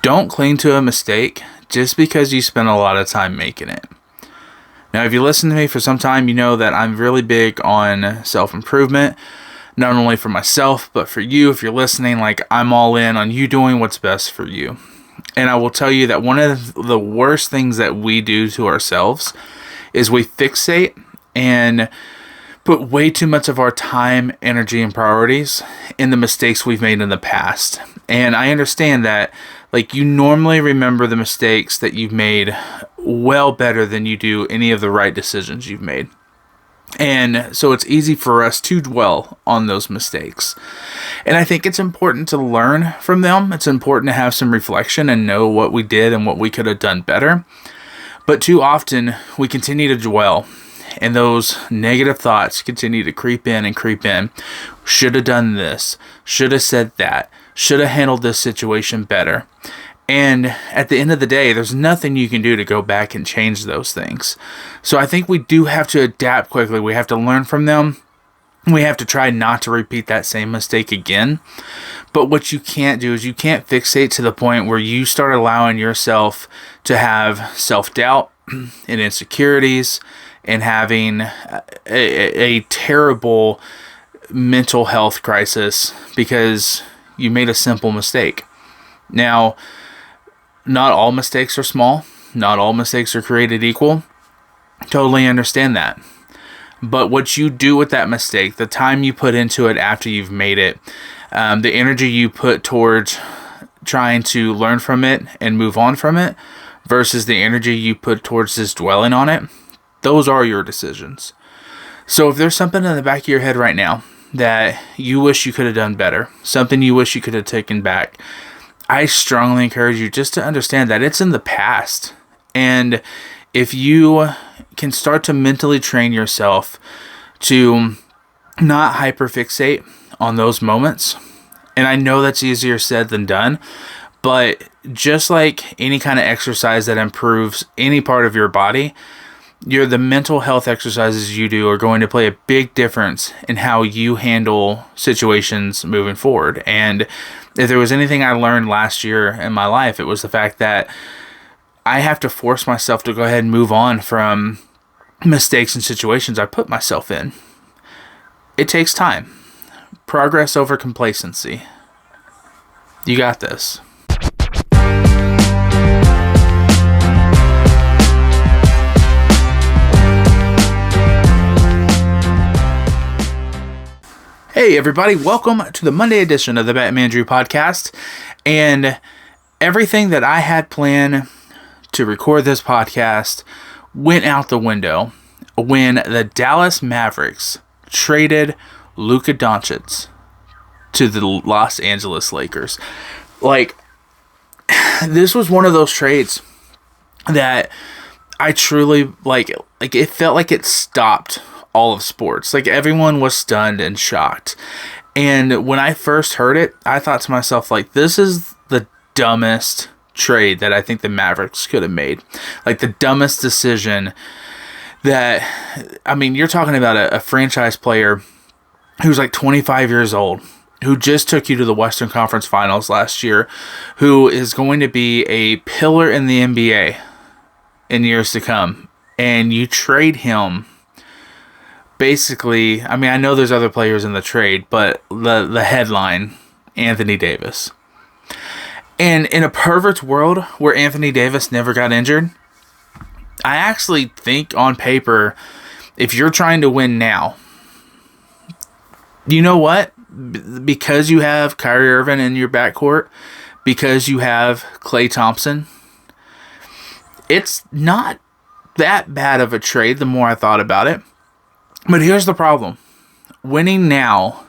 Don't cling to a mistake just because you spent a lot of time making it. Now, if you listen to me for some time, you know that I'm really big on self-improvement, not only for myself, but for you. If you're listening, like, I'm all in on you doing what's best for you. And I will tell you that one of the worst things that we do to ourselves is we fixate and put way too much of our time, energy, and priorities in the mistakes we've made in the past. And I understand that, like, you normally remember the mistakes that you've made well better than you do any of the right decisions you've made. And so it's easy for us to dwell on those mistakes. And I think it's important to learn from them. It's important to have some reflection and know what we did and what we could have done better. But too often we continue to dwell, and those negative thoughts continue to creep in and creep in. Should have done this. Should have said that. Should have handled this situation better. And at the end of the day, there's nothing you can do to go back and change those things. So I think we do have to adapt quickly. We have to learn from them. We have to try not to repeat that same mistake again. But what you can't do is you can't fixate to the point where you start allowing yourself to have self-doubt and insecurities and having a terrible mental health crisis because you made a simple mistake. Now, not all mistakes are small. Not all mistakes are created equal. Totally understand that. But what you do with that mistake, the time you put into it after you've made it, the energy you put towards trying to learn from it and move on from it versus the energy you put towards just dwelling on it, those are your decisions. So if there's something in the back of your head right now that you wish you could have done better, something you wish you could have taken back, I strongly encourage you just to understand that it's in the past. And if you can start to mentally train yourself to not hyperfixate on those moments, and I know that's easier said than done, but just like any kind of exercise that improves any part of your body, the mental health exercises you do are going to play a big difference in how you handle situations moving forward. And if there was anything I learned last year in my life, it was the fact that I have to force myself to go ahead and move on from mistakes and situations I put myself in. It takes time. Progress over complacency. You got this. Hey everybody, welcome to the Monday edition of the Batmandrew Podcast. And everything that I had planned to record this podcast went out the window when the Dallas Mavericks traded Luka to the Los Angeles Lakers. Like, this was one of those trades that I truly, like it felt like it stopped all of sports. Like, everyone was stunned and shocked. And when I first heard it, I thought to myself, like, this is the dumbest trade that I think the Mavericks could have made. Like, the dumbest decision that, I mean, you're talking about a franchise player who's like 25 years old, who just took you to the Western Conference Finals last year, who is going to be a pillar in the NBA in years to come. And you trade him. Basically, I mean, I know there's other players in the trade, but the headline, Anthony Davis. And in a perfect world where Anthony Davis never got injured, I actually think on paper, if you're trying to win now, you know what? Because you have Kyrie Irving in your backcourt, because you have Klay Thompson, it's not that bad of a trade the more I thought about it. But here's the problem. Winning now,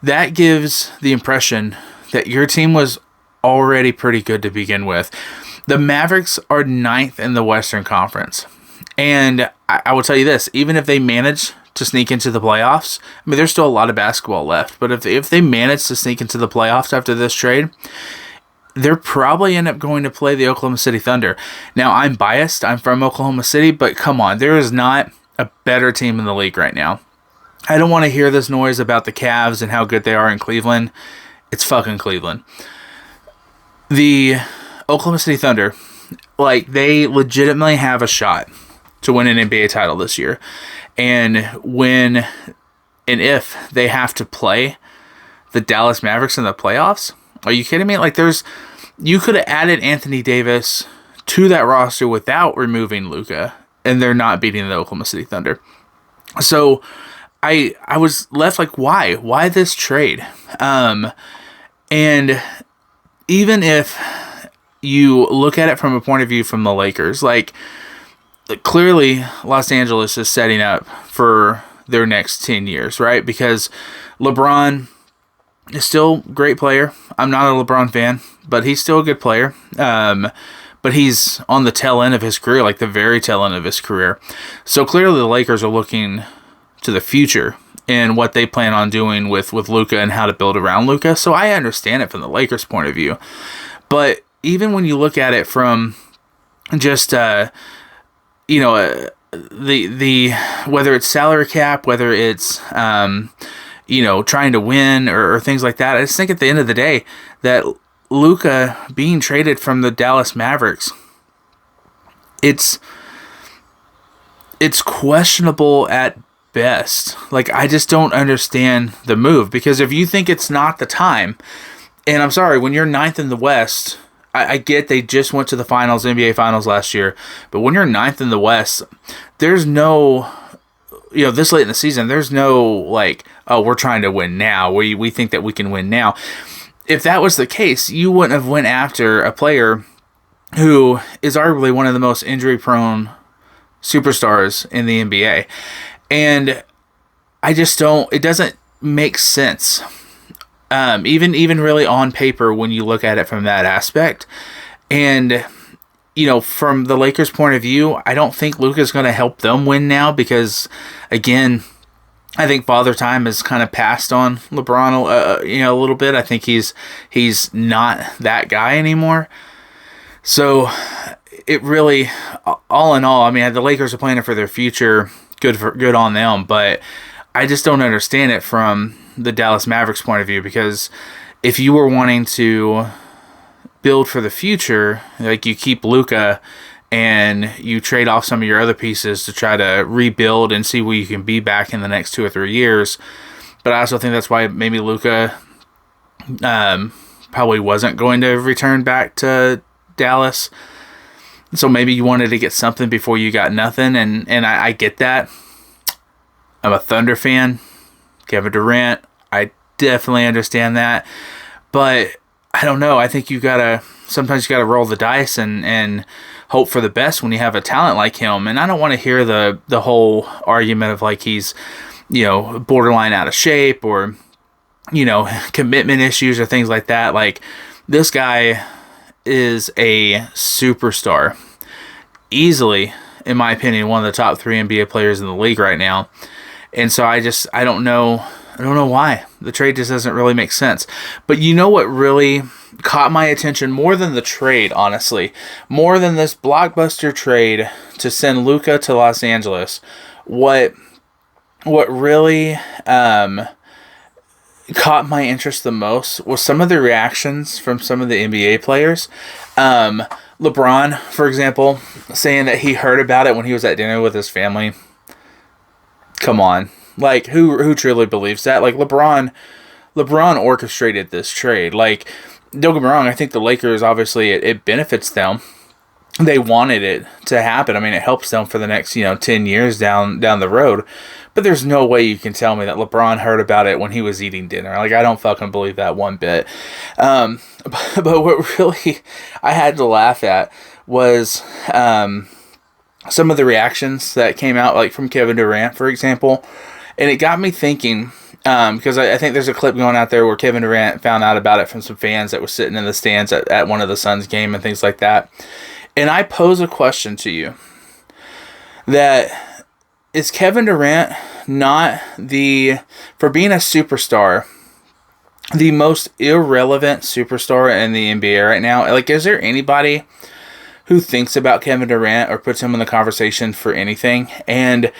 that gives the impression that your team was already pretty good to begin with. The Mavericks are 9th in the Western Conference. And I will tell you this, even if they manage to sneak into the playoffs, I mean, there's still a lot of basketball left. But if they manage to sneak into the playoffs after this trade, they're probably end up going to play the Oklahoma City Thunder. Now, I'm biased. I'm from Oklahoma City. But come on, there is not a better team in the league right now. I don't want to hear this noise about the Cavs and how good they are in Cleveland. It's fucking Cleveland. the Oklahoma City Thunder, like, they legitimately have a shot to win an NBA title this year. And when and if they have to play the Dallas Mavericks in the playoffs, are you kidding me? Like, you could have added Anthony Davis to that roster without removing Luka, and they're not beating the Oklahoma City Thunder. So I was left like, why? Why this trade? And even if you look at it from a point of view from the Lakers, like, clearly Los Angeles is setting up for their next 10 years, right? Because LeBron is still a great player. I'm not a LeBron fan, but he's still a good player. But he's on the tail end of his career, like the very tail end of his career. So clearly the Lakers are looking to the future and what they plan on doing with Luka and how to build around Luka. So I understand it from the Lakers' point of view. But even when you look at it from just, the whether it's salary cap, whether it's, trying to win or things like that, I just think at the end of the day that Luka being traded from the Dallas Mavericks, it's questionable at best. Like, I just don't understand the move, because if you think it's not the time, and I'm sorry, when you're ninth in the West, I get they just went to the finals, NBA finals last year, but when you're ninth in the West, there's no, this late in the season, there's no, like, oh, we're trying to win now. We think that we can win now. If that was the case, you wouldn't have went after a player who is arguably one of the most injury-prone superstars in the NBA. And I just don't, it doesn't make sense. Even really on paper when you look at it from that aspect. And, from the Lakers' point of view, I don't think Luka's going to help them win now because, again, I think Father Time has kind of passed on LeBron, a little bit. I think he's not that guy anymore. So it really, all in all, I mean, the Lakers are planning for their future. Good on them. But I just don't understand it from the Dallas Mavericks point of view, because if you were wanting to build for the future, like, you keep Luka and you trade off some of your other pieces to try to rebuild and see where you can be back in the next 2 or 3 years. But I also think that's why maybe Luka probably wasn't going to return back to Dallas. So maybe you wanted to get something before you got nothing, and I get that. I'm a Thunder fan. Kevin Durant, I definitely understand that. But I don't know. I think sometimes you gotta roll the dice and hope for the best when you have a talent like him. And I don't want to hear the whole argument of, like, he's, borderline out of shape or, commitment issues or things like that. Like, this guy is a superstar. Easily, in my opinion, one of the top 3 NBA players in the league right now. And so I don't know why. The trade just doesn't really make sense. But you know what really caught my attention more than the trade, honestly, more than this blockbuster trade to send Luka to Los Angeles, what really caught my interest the most was some of the reactions from some of the NBA players. LeBron, for example, saying that he heard about it when he was at dinner with his family. Come on. Like, who truly believes that? Like, LeBron orchestrated this trade. Like, don't get me wrong, I think the Lakers, obviously, it benefits them. They wanted it to happen. I mean, it helps them for the next, 10 years down the road. But there's no way you can tell me that LeBron heard about it when he was eating dinner. Like, I don't fucking believe that one bit. But what really I had to laugh at was some of the reactions that came out, like from Kevin Durant, for example. And it got me thinking, because I think there's a clip going out there where Kevin Durant found out about it from some fans that were sitting in the stands at one of the Suns game and things like that. And I pose a question to you. That is Kevin Durant not for being a superstar, the most irrelevant superstar in the NBA right now? Like, is there anybody who thinks about Kevin Durant or puts him in the conversation for anything? And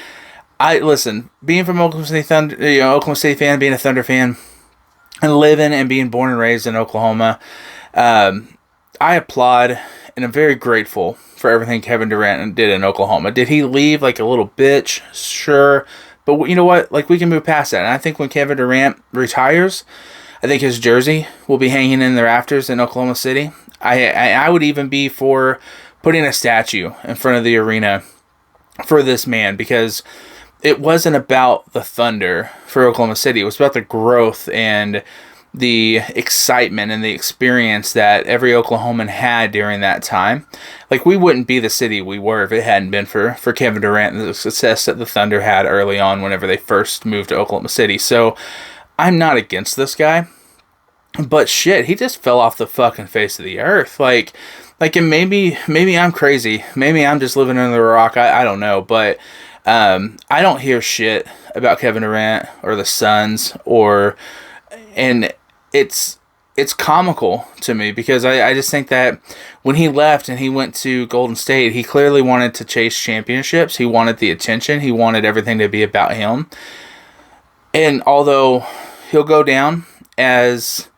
listen, being from Oklahoma City Thunder, Oklahoma City fan, being a Thunder fan, and living and being born and raised in Oklahoma, I applaud and I'm very grateful for everything Kevin Durant did in Oklahoma. Did he leave like a little bitch? Sure. But you know what? Like, we can move past that. And I think when Kevin Durant retires, I think his jersey will be hanging in the rafters in Oklahoma City. I would even be for putting a statue in front of the arena for this man, because it wasn't about the Thunder for Oklahoma City. It was about the growth and the excitement and the experience that every Oklahoman had during that time. Like, we wouldn't be the city we were if it hadn't been for Kevin Durant and the success that the Thunder had early on whenever they first moved to Oklahoma City. So I'm not against this guy, but shit, he just fell off the fucking face of the earth. And maybe I'm crazy. Maybe I'm just living under a rock. I don't know, but I don't hear shit about Kevin Durant or the Suns, and it's comical to me, because I just think that when he left and he went to Golden State, he clearly wanted to chase championships. He wanted the attention. He wanted everything to be about him. And although he'll go down as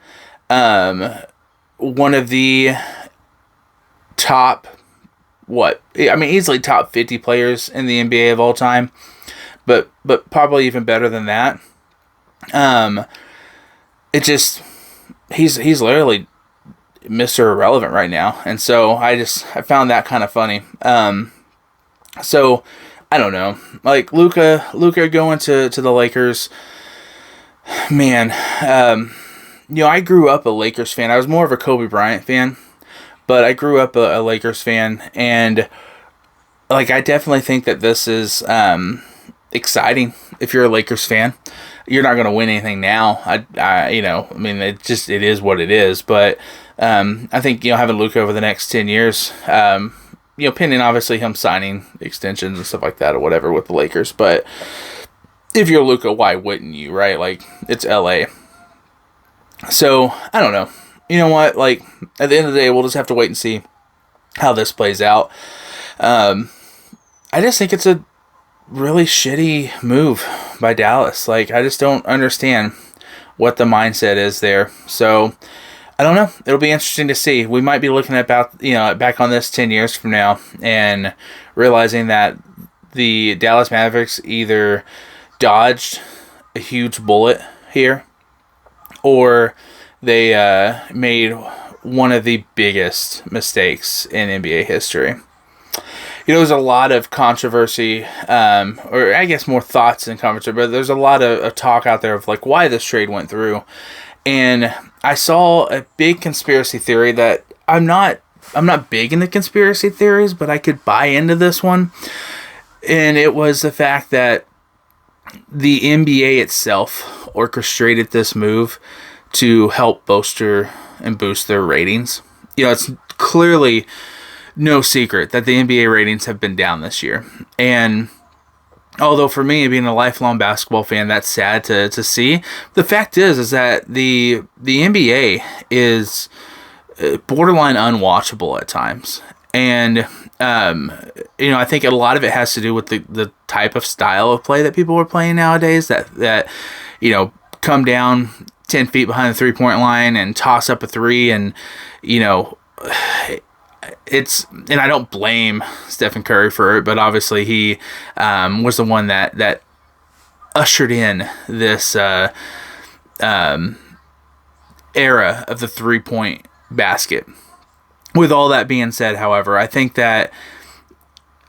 one of the top, easily top 50 players in the NBA of all time, but probably even better than that. He's literally Mr. Irrelevant right now, and so I found that kind of funny. So I don't know, like Luka going to the Lakers, man. I grew up a Lakers fan. I was more of a Kobe Bryant fan, but I grew up a Lakers fan, and like, I definitely think that this is exciting. If you're a Lakers fan, you're not going to win anything now. It is what it is. But I think, having Luka over the next 10 years, pending obviously him signing extensions and stuff like that or whatever with the Lakers. But if you're Luka, why wouldn't you, right? Like, it's LA. So I don't know. You know what? Like, at the end of the day, we'll just have to wait and see how this plays out. I just think it's a really shitty move by Dallas. Like, I just don't understand what the mindset is there. So I don't know. It'll be interesting to see. We might be looking at back on this 10 years from now and realizing that the Dallas Mavericks either dodged a huge bullet here, or they made one of the biggest mistakes in NBA history. There's a lot of controversy, or I guess more thoughts than controversy, but there's a lot of talk out there of like why this trade went through. And I saw a big conspiracy theory that I'm not big into conspiracy theories, but I could buy into this one. And it was the fact that the NBA itself orchestrated this move to help bolster and boost their ratings. It's clearly no secret that the NBA ratings have been down this year. And although for me, being a lifelong basketball fan, that's sad to see, the fact is that the NBA is borderline unwatchable at times. And, I think a lot of it has to do with the type of style of play that people are playing nowadays that come down 10 feet behind the 3-point line and toss up a three, and, and I don't blame Stephen Curry for it, but obviously he was the one that ushered in this era of the 3-point basket. With all that being said, however, I think that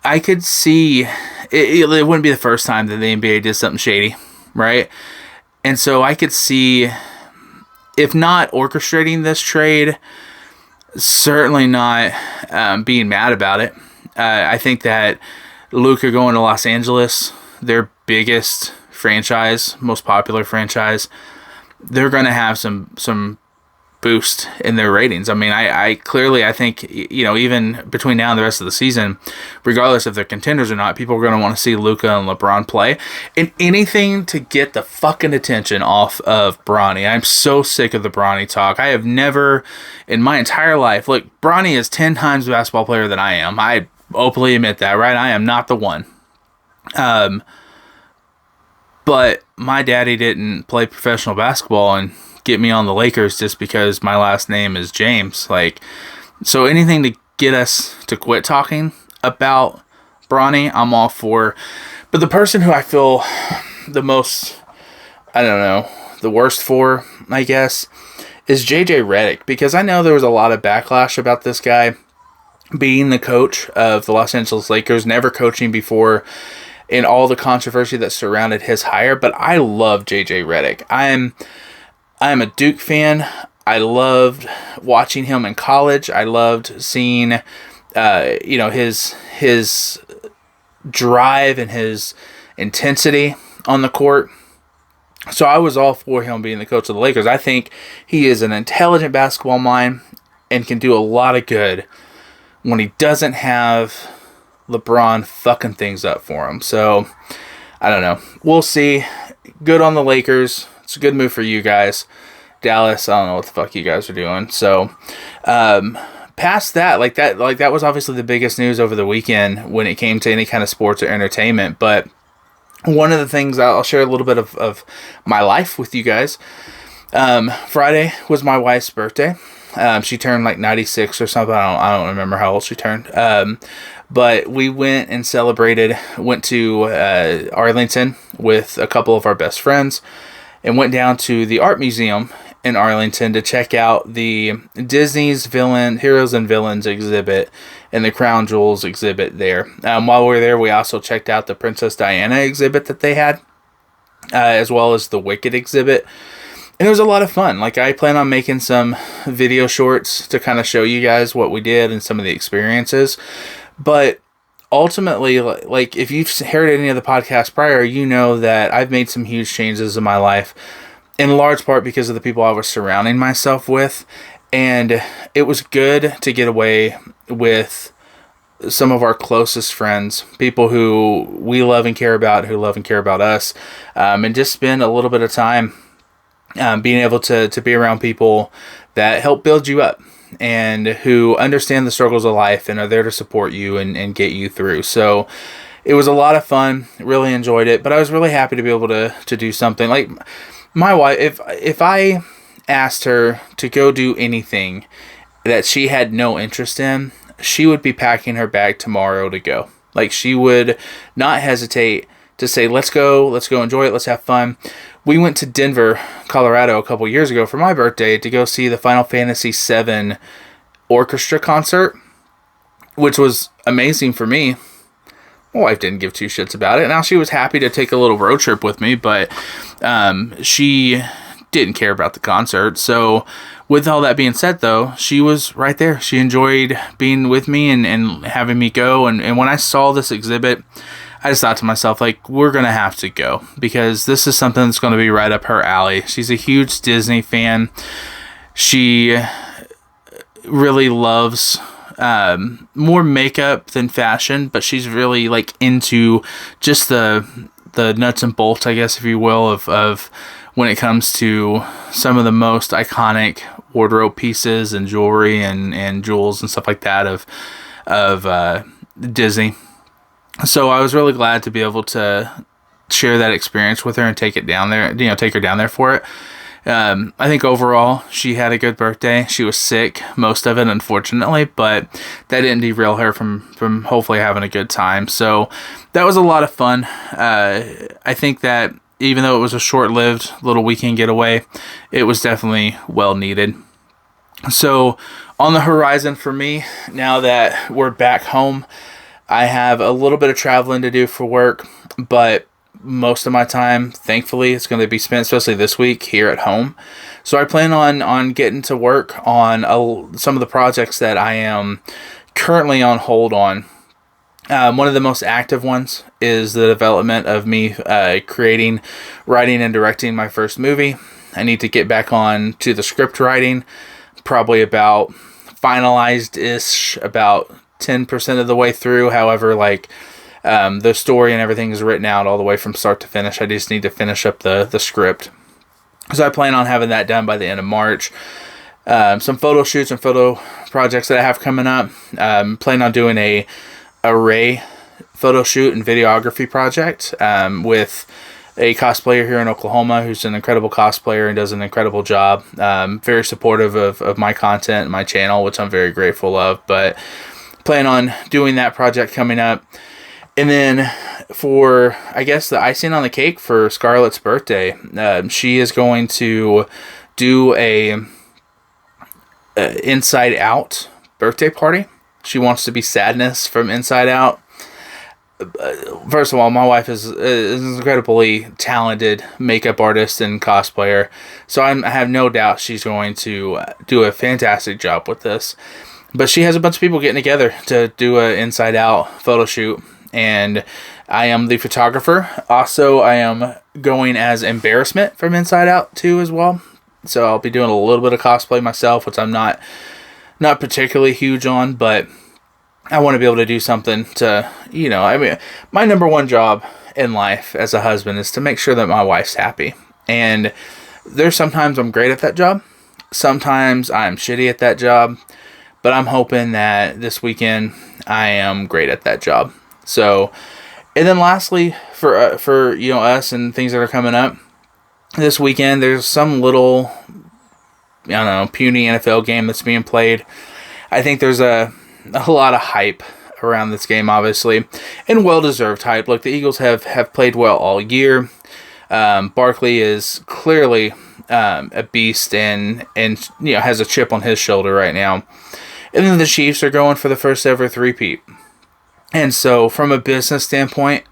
I could see it wouldn't be the first time that the NBA did something shady, right? And so I could see, if not orchestrating this trade, certainly not being mad about it. I think that Luka going to Los Angeles, their biggest franchise, most popular franchise, they're going to have some boost in their ratings. I mean, I clearly think, even between now and the rest of the season, regardless if they're contenders or not, people are going to want to see Luka and LeBron play. And anything to get the fucking attention off of Bronny. I'm so sick of the Bronny talk. I have never, in my entire life, look, Bronny is 10 times the basketball player than I am. I openly admit that, right? I am not the one. But my daddy didn't play professional basketball and get me on the Lakers just because my last name is James. Like, So anything to get us to quit talking about Bronny, I'm all for. But the person who I feel the most, I don't know, the worst for, I guess, is JJ Redick, because I know there was a lot of backlash about this guy being the coach of the Los Angeles Lakers, never coaching before, and all the controversy that surrounded his hire. But I love JJ Redick. I am a Duke fan. I loved watching him in college. I loved seeing, his drive and his intensity on the court. So I was all for him being the coach of the Lakers. I think he is an intelligent basketball mind and can do a lot of good when he doesn't have LeBron fucking things up for him. So, I don't know. We'll see. Good on the Lakers. It's a good move for you guys. Dallas, I don't know what the fuck you guys are doing. So, past that, that was obviously the biggest news over the weekend when it came to any kind of sports or entertainment. But one of the things, I'll share a little bit of my life with you guys. Friday was my wife's birthday. She turned like 96 or something. I don't remember how old she turned. But we went and celebrated, went to Arlington with a couple of our best friends, and went down to the art museum in Arlington to check out the Disney's Heroes and Villains exhibit and the Crown Jewels exhibit there. While we were there, we also checked out the Princess Diana exhibit that they had, as well as the Wicked exhibit. And it was a lot of fun. Like, I plan on making some video shorts to kind of show you guys what we did and some of the experiences. But ultimately, like, if you've heard any of the podcasts prior, you know that I've made some huge changes in my life, in large part because of the people I was surrounding myself with. And it was good to get away with some of our closest friends, people who we love and care about, who love and care about us, and just spend a little bit of time being able to be around people that help build you up and who understand the struggles of life and are there to support you and get you through. So it was a lot of fun. Really enjoyed it. But I was really happy to be able to do something. Like, my wife, if I asked her to go do anything that she had no interest in, she would be packing her bag tomorrow to go. Like, she would not hesitate to say, let's go enjoy it, let's have fun. We went to Denver, Colorado a couple years ago for my birthday to go see the Final Fantasy VII orchestra concert, which was amazing for me. My wife didn't give two shits about it. Now, she was happy to take a little road trip with me, but she didn't care about the concert. So with all that being said, though, she was right there. She enjoyed being with me and having me go. And when I saw this exhibit, I just thought to myself, like, we're going to have to go because this is something that's going to be right up her alley. She's a huge Disney fan. She really loves more makeup than fashion, but she's really, like, into just the nuts and bolts, I guess, if you will, of when it comes to some of the most iconic wardrobe pieces and jewelry and jewels and stuff like that of Disney. So I was really glad to be able to share that experience with her and take her down there for it. I think overall she had a good birthday. She was sick most of it, unfortunately, but that didn't derail her from hopefully having a good time. So that was a lot of fun. I think that even though it was a short-lived little weekend getaway, it was definitely well needed. So on the horizon for me, now that we're back home, I have a little bit of traveling to do for work, but most of my time, thankfully, it's going to be spent, especially this week, here at home. So I plan on getting to work on some of the projects that I am currently on hold on. One of the most active ones is the development of me creating, writing, and directing my first movie. I need to get back on to the script writing, probably about finalized-ish, about 10% of the way through. However, like, the story and everything is written out all the way from start to finish. I just need to finish up the script. So I plan on having that done by the end of March. Some photo shoots and photo projects that I have coming up. Plan on doing a array photo shoot and videography project with a cosplayer here in Oklahoma who's an incredible cosplayer and does an incredible job. Very supportive of my content and my channel, which I'm very grateful of. But plan on doing that project coming up. And then for, I guess, the icing on the cake for Scarlett's birthday, she is going to do a Inside Out birthday party. She wants to be Sadness from Inside Out. First of all, my wife is an incredibly talented makeup artist and cosplayer, so I have no doubt she's going to do a fantastic job with this. But she has a bunch of people getting together to do an Inside Out photo shoot, and I am the photographer. Also, I am going as Embarrassment from Inside Out too as well. So I'll be doing a little bit of cosplay myself, which I'm not particularly huge on, but I want to be able to do something to, my number one job in life as a husband is to make sure that my wife's happy. And there's sometimes I'm great at that job. Sometimes I'm shitty at that job. But I'm hoping that this weekend I am great at that job. So, and then lastly, for us and things that are coming up, this weekend there's some little, puny NFL game that's being played. I think there's a lot of hype around this game, obviously, and well-deserved hype. Look, the Eagles have played well all year. Barkley is clearly a beast and has a chip on his shoulder right now. And then the Chiefs are going for the first ever three-peat. And so from a business standpoint,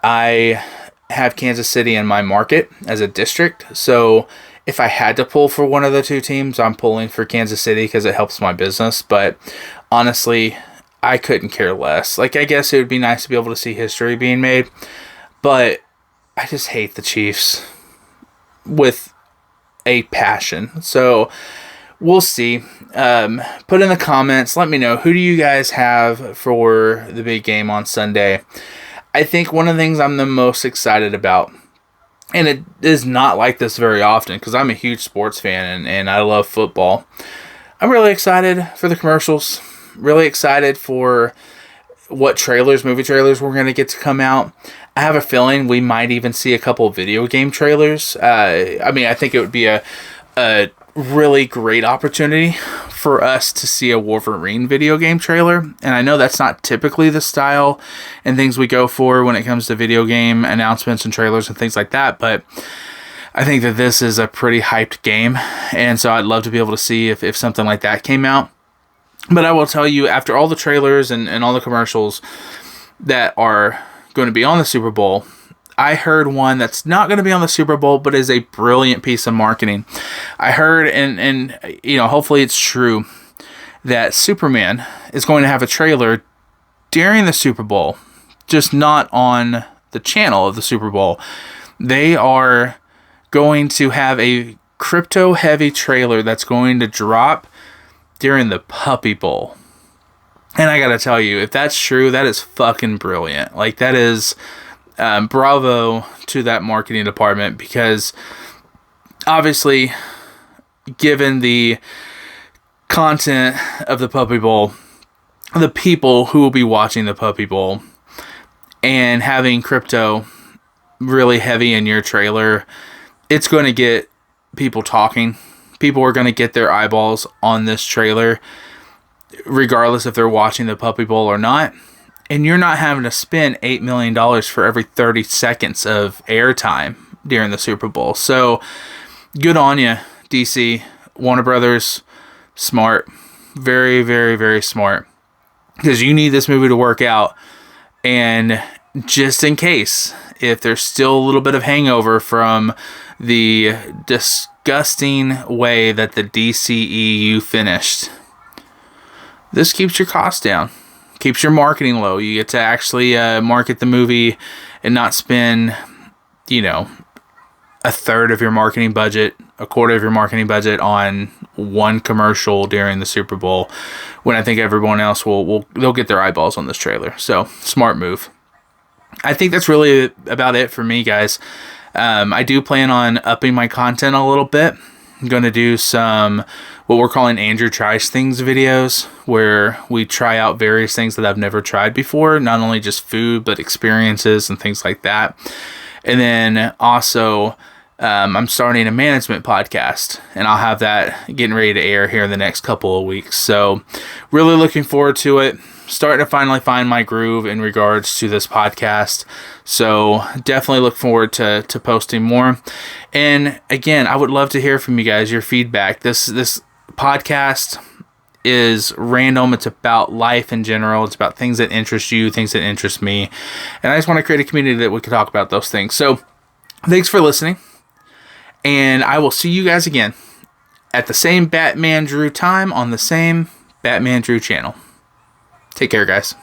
I have Kansas City in my market as a district. So if I had to pull for one of the two teams, I'm pulling for Kansas City because it helps my business. But honestly, I couldn't care less. I guess it would be nice to be able to see history being made. But I just hate the Chiefs with a passion. So we'll see. Put in the comments. Let me know. Who do you guys have for the big game on Sunday? I think one of the things I'm the most excited about, and it is not like this very often because I'm a huge sports fan and I love football. I'm really excited for the commercials. Really excited for what movie trailers we're going to get to come out. I have a feeling we might even see a couple of video game trailers. I think it would be a really great opportunity for us to see a Wolverine video game trailer. And I know that's not typically the style and things we go for when it comes to video game announcements and trailers and things like that. But I think that this is a pretty hyped game. And so I'd love to be able to see if something like that came out. But I will tell you, after all the trailers and all the commercials that are going to be on the Super Bowl, I heard one that's not going to be on the Super Bowl, but is a brilliant piece of marketing. I heard, and hopefully it's true, that Superman is going to have a trailer during the Super Bowl, just not on the channel of the Super Bowl. They are going to have a crypto-heavy trailer that's going to drop during the Puppy Bowl. And I gotta tell you, if that's true, that is fucking brilliant. That is... bravo to that marketing department, because obviously, given the content of the Puppy Bowl, the people who will be watching the Puppy Bowl, and having crypto really heavy in your trailer, it's going to get people talking. People are going to get their eyeballs on this trailer, regardless if they're watching the Puppy Bowl or not. And you're not having to spend $8 million for every 30 seconds of airtime during the Super Bowl. So, good on you, DC. Warner Brothers, smart. Very, very, very smart. Because you need this movie to work out. And just in case, if there's still a little bit of hangover from the disgusting way that the DCEU finished, this keeps your costs down. Keeps your marketing low. You get to actually market the movie and not spend, a third of your marketing budget, a quarter of your marketing budget on one commercial during the Super Bowl, when I think everyone else they'll get their eyeballs on this trailer. So, smart move. I think that's really about it for me, guys. I do plan on upping my content a little bit. I'm going to do some what we're calling Andrew Tries Things videos, where we try out various things that I've never tried before, not only just food, but experiences and things like that. And then also, I'm starting a management podcast, and I'll have that getting ready to air here in the next couple of weeks. So really looking forward to it. Starting to finally find my groove in regards to this podcast. So definitely look forward to posting more. And again, I would love to hear from you guys, your feedback. This podcast is random. It's about life in general. It's about things that interest you, things that interest me. And I just want to create a community that we can talk about those things. So thanks for listening. And I will see you guys again at the same Batmandrew time on the same Batmandrew channel. Take care, guys.